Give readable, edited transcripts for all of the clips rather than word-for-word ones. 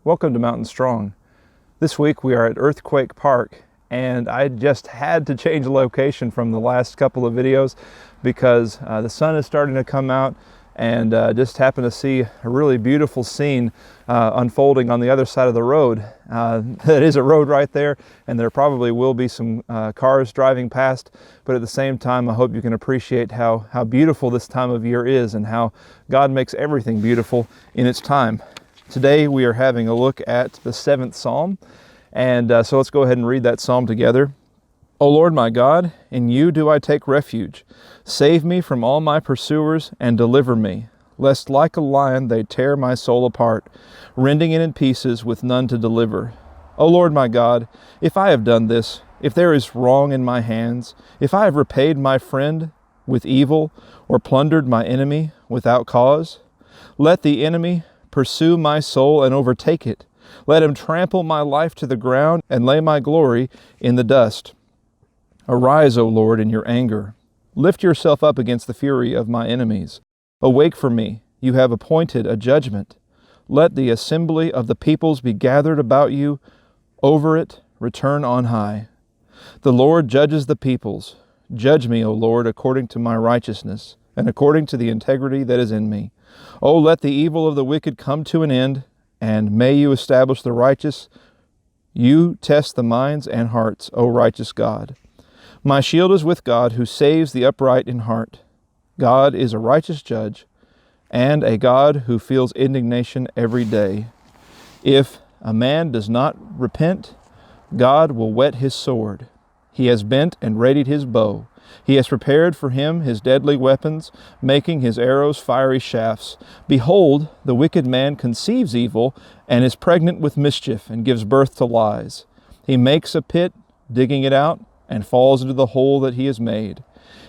Welcome to Mountain Strong. This week we are at Earthquake Park, and I just had to change the location from the last couple of videos because the sun is starting to come out, and just happened to see a really beautiful scene unfolding on the other side of the road. That is a road right there, and there probably will be some cars driving past, but at the same time I hope you can appreciate how beautiful this time of year is and how God makes everything beautiful in its time. Today we are having a look at the 7th Psalm, and so let's go ahead and read that psalm together. O Lord my God, in you do I take refuge. Save me from all my pursuers and deliver me, lest like a lion they tear my soul apart, rending it in pieces with none to deliver. O Lord my God, if I have done this, if there is wrong in my hands, if I have repaid my friend with evil or plundered my enemy without cause, let the enemy pursue my soul and overtake it. Let him trample my life to the ground and lay my glory in the dust. Arise, O Lord, in your anger. Lift yourself up against the fury of my enemies. Awake for me. You have appointed a judgment. Let the assembly of the peoples be gathered about you. Over it, return on high. The Lord judges the peoples. Judge me, O Lord, according to my righteousness and according to the integrity that is in me. O let the evil of the wicked come to an end, and may you establish the righteous. You test the minds and hearts, O righteous God. My shield is with God, who saves the upright in heart. God is a righteous judge, and a God who feels indignation every day. If a man does not repent, God will whet his sword. He has bent and readied his bow. He has prepared for him his deadly weapons, making his arrows fiery shafts. Behold, the wicked man conceives evil, and is pregnant with mischief, and gives birth to lies. He makes a pit, digging it out, and falls into the hole that he has made.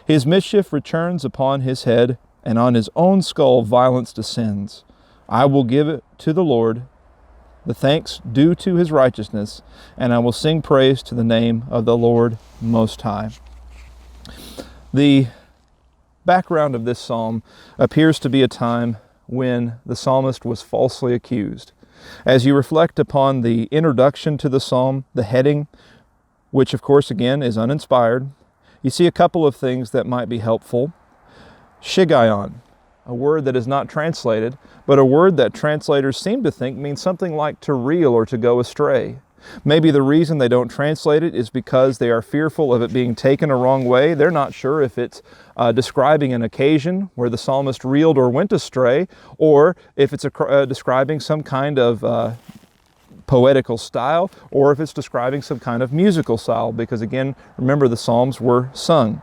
His mischief returns upon his head, and on his own skull violence descends. I will give it to the Lord, the thanks due to his righteousness, and I will sing praise to the name of the Lord Most High. The background of this psalm appears to be a time when the psalmist was falsely accused. As you reflect upon the introduction to the psalm, the heading, which of course again is uninspired, you see a couple of things that might be helpful. Shiggaion, a word that is not translated, but a word that translators seem to think means something like to reel or to go astray. Maybe the reason they don't translate it is because they are fearful of it being taken a wrong way. They're not sure if it's describing an occasion where the psalmist reeled or went astray, or if it's describing some kind of poetical style, or if it's describing some kind of musical style, because again, remember the Psalms were sung.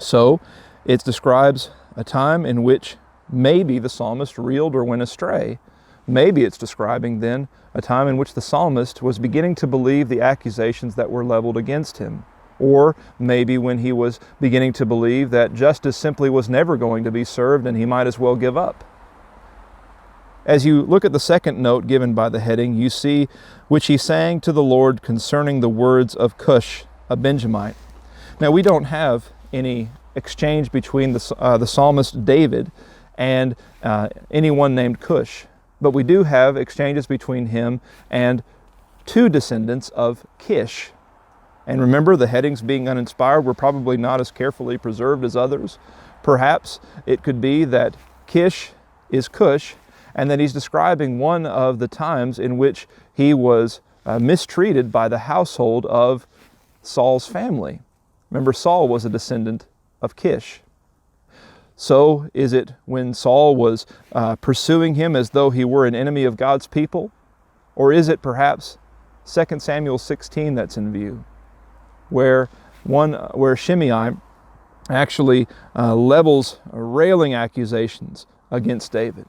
So it describes a time in which maybe the psalmist reeled or went astray. Maybe it's describing then a time in which the psalmist was beginning to believe the accusations that were leveled against him. Or maybe when he was beginning to believe that justice simply was never going to be served and he might as well give up. As you look at the second note given by the heading, you see, which he sang to the Lord concerning the words of Cush, a Benjamite. Now, we don't have any exchange between the psalmist David and anyone named Cush, but we do have exchanges between him and two descendants of Kish. And remember, the headings being uninspired were probably not as carefully preserved as others. Perhaps it could be that Kish is Cush, and that he's describing one of the times in which he was mistreated by the household of Saul's family. Remember, Saul was a descendant of Kish. So is it when Saul was pursuing him as though he were an enemy of God's people? Or is it perhaps 2 Samuel 16 that's in view, where Shimei actually levels railing accusations against David?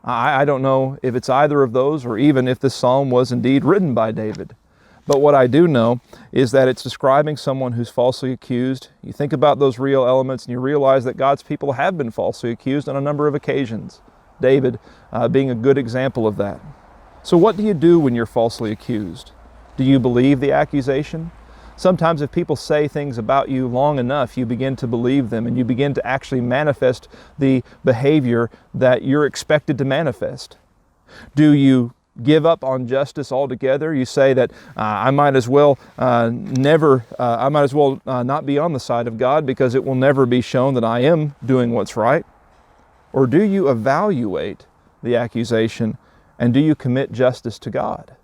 I don't know if it's either of those, or even if this psalm was indeed written by David. But what I do know is that it's describing someone who's falsely accused. You think about those real elements and you realize that God's people have been falsely accused on a number of occasions. David being a good example of that. So what do you do when you're falsely accused? Do you believe the accusation? Sometimes if people say things about you long enough, you begin to believe them and you begin to actually manifest the behavior that you're expected to manifest. Do you give up on justice altogether. You say that I might as well not be on the side of God because it will never be shown that I am doing what's right? Or do you evaluate the accusation and do you commit justice to God?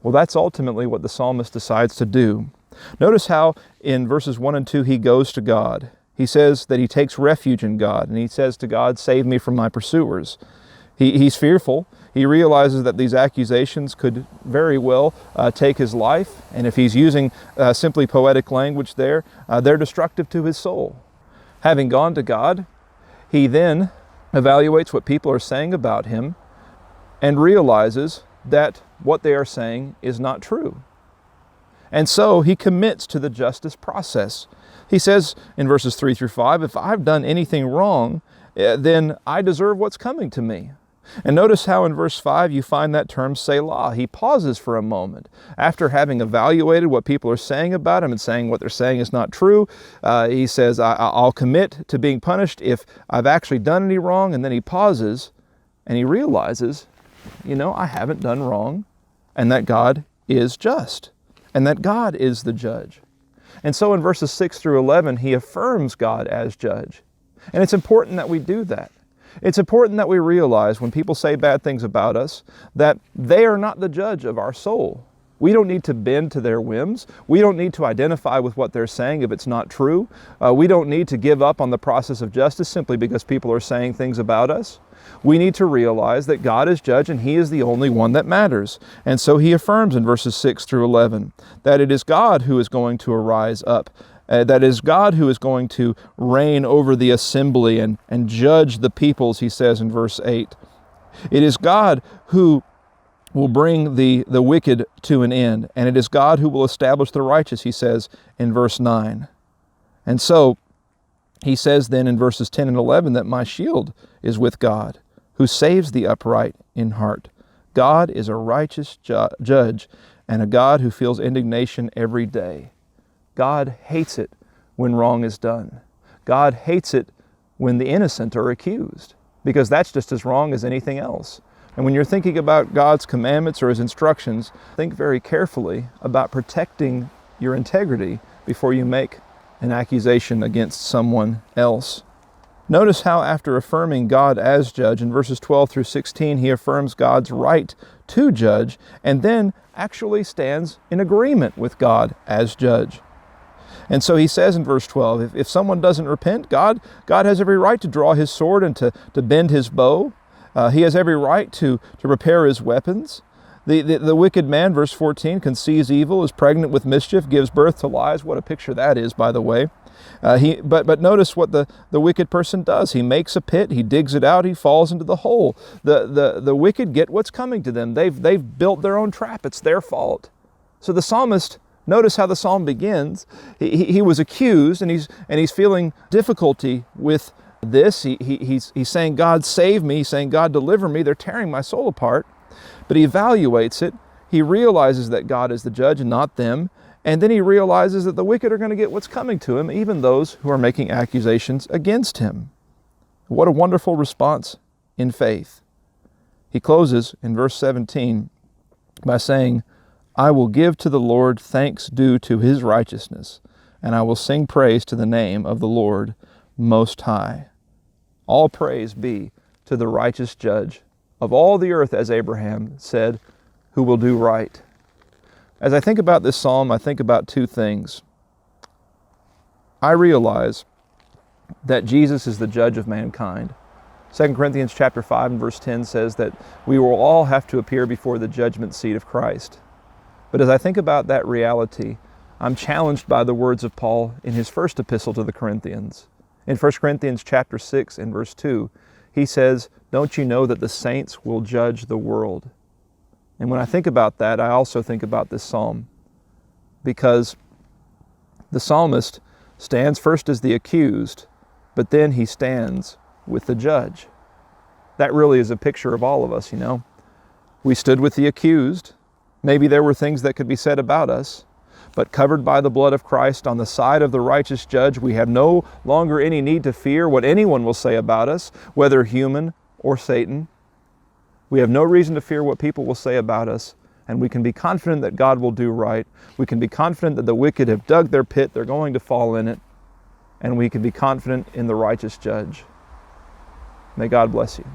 Well, that's ultimately what the psalmist decides to do. Notice how in verses 1 and 2 he goes to God. He says that he takes refuge in God, and he says to God, "Save me from my pursuers." He's fearful. He realizes that these accusations could very well take his life, and if he's using simply poetic language there, they're destructive to his soul. Having gone to God, he then evaluates what people are saying about him and realizes that what they are saying is not true. And so he commits to the justice process. He says in verses 3 through 5, if I've done anything wrong, then I deserve what's coming to me. And notice how in verse 5 you find that term Selah. He pauses for a moment. After having evaluated what people are saying about him and saying what they're saying is not true, he says, I'll commit to being punished if I've actually done any wrong. And then he pauses and he realizes, I haven't done wrong, and that God is just, and that God is the judge. And so in verses 6 through 11, he affirms God as judge. And it's important that we do that. It's important that we realize when people say bad things about us, that they are not the judge of our soul. We don't need to bend to their whims. We don't need to identify with what they're saying if it's not true. We don't need to give up on the process of justice simply because people are saying things about us. We need to realize that God is judge and He is the only one that matters. And so He affirms in verses 6 through 11 that it is God who is going to arise up. That is God who is going to reign over the assembly and judge the peoples, he says in verse 8. It is God who will bring the wicked to an end, and it is God who will establish the righteous, he says in verse 9. And so he says then in verses 10 and 11 that my shield is with God, who saves the upright in heart. God is a righteous judge and a God who feels indignation every day. God hates it when wrong is done. God hates it when the innocent are accused, because that's just as wrong as anything else. And when you're thinking about God's commandments or His instructions, think very carefully about protecting your integrity before you make an accusation against someone else. Notice how after affirming God as judge in verses 12 through 16, he affirms God's right to judge and then actually stands in agreement with God as judge. And so he says in verse 12, if someone doesn't repent, God has every right to draw his sword and to bend his bow. He has every right to prepare his weapons. The wicked man, verse 14, conceives evil, is pregnant with mischief, gives birth to lies. What a picture that is, by the way. But notice what the wicked person does. He makes a pit, he digs it out, he falls into the hole. The wicked get what's coming to them. They've built their own trap. It's their fault. So the psalmist, notice how the psalm begins. He was accused, and he's feeling difficulty with this. He's saying, God save me. He's saying, God deliver me. They're tearing my soul apart. But he evaluates it. He realizes that God is the judge and not them. And then he realizes that the wicked are going to get what's coming to him, even those who are making accusations against him. What a wonderful response in faith. He closes in verse 17 by saying, I will give to the Lord thanks due to His righteousness, and I will sing praise to the name of the Lord Most High. All praise be to the righteous judge of all the earth, as Abraham said, who will do right. As I think about this psalm, I think about two things. I realize that Jesus is the judge of mankind. 2 Corinthians chapter 5 and verse 10 says that we will all have to appear before the judgment seat of Christ. But as I think about that reality, I'm challenged by the words of Paul in his first epistle to the Corinthians. In 1 Corinthians chapter 6 and verse 2, he says, don't you know that the saints will judge the world? And when I think about that, I also think about this psalm, because the psalmist stands first as the accused, but then he stands with the judge. That really is a picture of all of us, We stood with the accused. Maybe there were things that could be said about us, but covered by the blood of Christ on the side of the righteous judge, we have no longer any need to fear what anyone will say about us, whether human or Satan. We have no reason to fear what people will say about us, and we can be confident that God will do right. We can be confident that the wicked have dug their pit, they're going to fall in it, and we can be confident in the righteous judge. May God bless you.